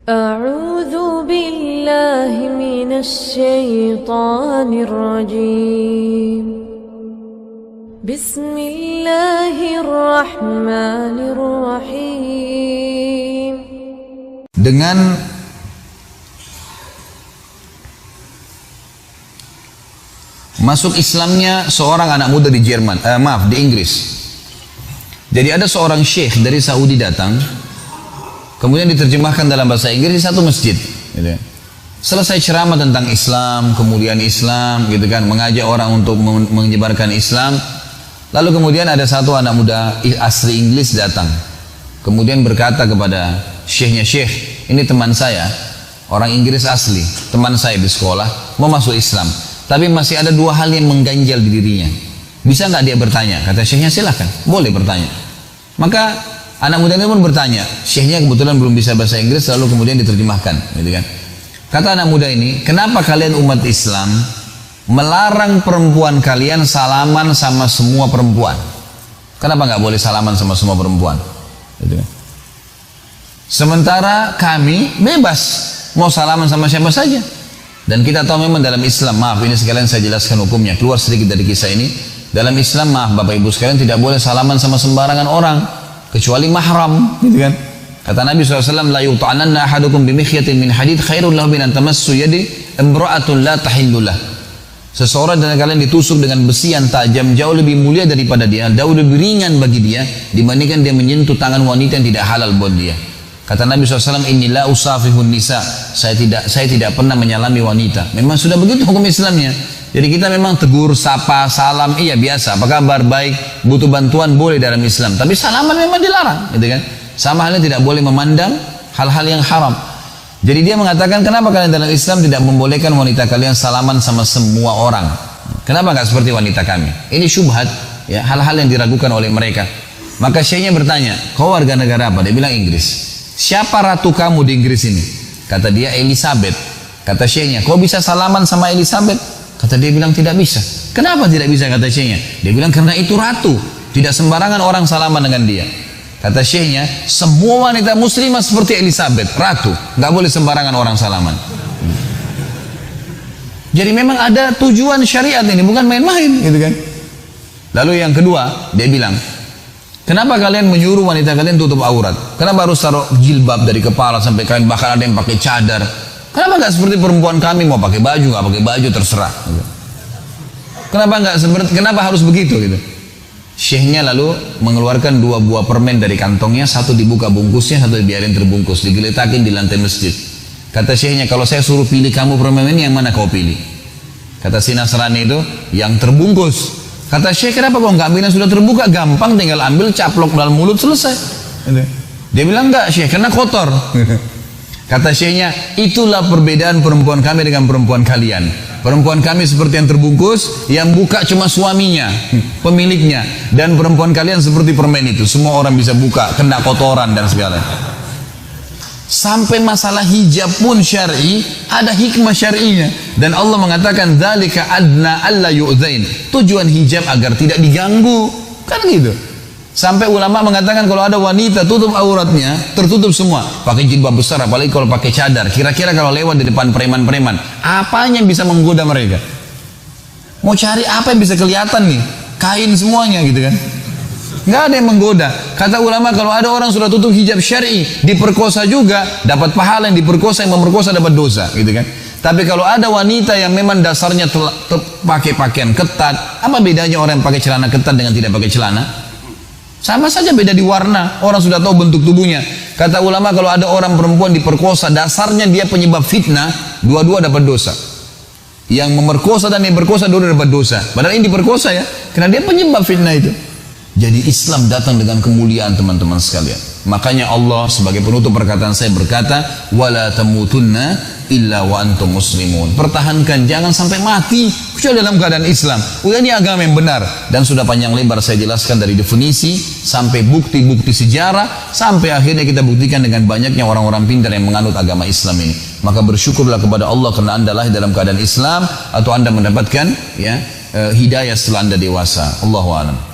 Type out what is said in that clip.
أعوذ بالله من الشيطان الرجيم بسم الله الرحمن الرحيم. Dengan masuk Islamnya seorang anak muda di di Inggris. Jadi ada seorang syekh dari Saudi datang, kemudian diterjemahkan dalam bahasa Inggris di satu masjid. Gitu. Selesai ceramah tentang Islam, kemudian Islam, gitu kan, mengajak orang untuk menyebarkan Islam. Lalu kemudian ada satu anak muda asli Inggris datang, kemudian berkata kepada syekhnya, "Syekh, ini teman saya, orang Inggris asli, teman saya di sekolah, mau masuk Islam. Tapi masih ada dua hal yang mengganjal di dirinya. Bisa nggak dia bertanya?" Kata syekhnya, "Silahkan, boleh bertanya." Maka anak muda ini pun bertanya. Syekhnya kebetulan belum bisa bahasa Inggris, lalu kemudian diterjemahkan, gitu kan. Kata anak muda ini, "Kenapa kalian umat Islam melarang perempuan kalian salaman sama semua perempuan? Kenapa nggak boleh salaman sama semua perempuan?" Gitu kan. Sementara kami bebas mau salaman sama siapa saja. Dan kita tahu memang dalam Islam, maaf ini sekalian saya jelaskan hukumnya, keluar sedikit dari kisah ini. Dalam Islam, maaf Bapak Ibu sekalian, tidak boleh salaman sama sembarangan orang kecuali mahram, gitu kan. Kata Nabi SAW, "La yuta'ananna ahadukum bimikhyatin min hadid khairun lahu min an tamassu yadi imra'atun la tahillullah." Seseorang dari kalian ditusuk dengan besi yang tajam jauh lebih mulia daripada dia, jauh lebih ringan bagi dia dibandingkan dia menyentuh tangan wanita yang tidak halal buat dia. Kata Nabi SAW, "Inni la usafihun nisa." Saya tidak pernah menyalami wanita. Memang sudah begitu hukum Islamnya. Jadi kita memang tegur, sapa, salam, iya biasa. Apa kabar, baik, butuh bantuan, boleh dalam Islam. Tapi salaman memang dilarang, gitu kan. Sama halnya tidak boleh memandang hal-hal yang haram. Jadi dia mengatakan, kenapa kalian dalam Islam tidak membolehkan wanita kalian salaman sama semua orang? Kenapa nggak seperti wanita kami? Ini syubhat, ya, hal-hal yang diragukan oleh mereka. Maka syekhnya bertanya, "Kau warga negara apa?" Dia bilang Inggris. "Siapa ratu kamu di Inggris ini?" Kata dia, "Elizabeth." Kata syekhnya, "Kau bisa salaman sama Elizabeth?" Kata dia bilang, "Tidak bisa." "Kenapa tidak bisa?" Kata syekhnya. Dia bilang, "Karena itu ratu, tidak sembarangan orang salaman dengan dia." Kata syekhnya, "Semua wanita muslimah seperti Elizabeth, ratu, nggak boleh sembarangan orang salaman." Jadi memang ada tujuan syariat ini, bukan main-main, gitu kan. Lalu yang kedua, dia bilang, "Kenapa kalian menyuruh wanita kalian tutup aurat? Kenapa harus taruh jilbab dari kepala sampai kain, bahkan ada yang pakai cadar? Kenapa nggak seperti perempuan kami, mau pakai baju nggak pakai baju terserah? Kenapa harus begitu?" Gitu. Syekhnya lalu mengeluarkan dua buah permen dari kantongnya, satu dibuka bungkusnya, satu dibiarin terbungkus, digeletakin di lantai masjid. Kata syekhnya, "Kalau saya suruh pilih kamu permen ini, yang mana kau pilih?" Kata si Nasrani itu, "Yang terbungkus." Kata syekh, "Kenapa kau nggak ambil yang sudah terbuka? Gampang, tinggal ambil, caplok dalam mulut, selesai." Dia bilang, "Enggak syekh, karena kotor." Kata syekhnya, "Itulah perbedaan perempuan kami dengan perempuan kalian. Perempuan kami seperti yang terbungkus, yang buka cuma suaminya, pemiliknya. Dan perempuan kalian seperti permen itu, semua orang bisa buka, kena kotoran dan segala." Sampai masalah hijab pun syar'i, ada hikmah syar'inya. Dan Allah mengatakan, "Dzalika adna alla yu'dzain." Tujuan hijab agar tidak diganggu, kan gitu. Sampai ulama mengatakan kalau ada wanita tutup auratnya, tertutup semua, pakai jilbab besar, apalagi kalau pakai cadar, kira-kira kalau lewat di depan preman-preman, apanya yang bisa menggoda mereka? Mau cari apa yang bisa kelihatan nih? Kain semuanya, gitu kan. Nggak ada yang menggoda. Kata ulama, kalau ada orang sudah tutup hijab syar'i, diperkosa juga, dapat pahala, yang diperkosa, yang memperkosa dapat dosa, gitu kan. Tapi kalau ada wanita yang memang dasarnya pakai pakaian ketat, apa bedanya orang yang pakai celana ketat dengan tidak pakai celana? Sama saja, beda di warna. Orang sudah tahu bentuk tubuhnya. Kata ulama, kalau ada orang perempuan diperkosa, dasarnya dia penyebab fitnah, dua-dua dapat dosa. Yang memerkosa dan yang berkosa, dua-dua dapat dosa. Padahal ini diperkosa ya, karena dia penyebab fitnah itu. Jadi Islam datang dengan kemuliaan, teman-teman sekalian. Makanya Allah sebagai penutup perkataan saya berkata, "Wala tamutunna illa wa antum muslimun." Pertahankan, jangan sampai mati kecuali dalam keadaan Islam. Ini agama yang benar. Dan sudah panjang lebar saya jelaskan dari definisi sampai bukti-bukti sejarah, sampai akhirnya kita buktikan dengan banyaknya orang-orang pintar yang menganut agama Islam ini. Maka bersyukurlah kepada Allah karena Anda lahir dalam keadaan Islam, atau Anda mendapatkan hidayah setelah Anda dewasa. Allahu a'lam.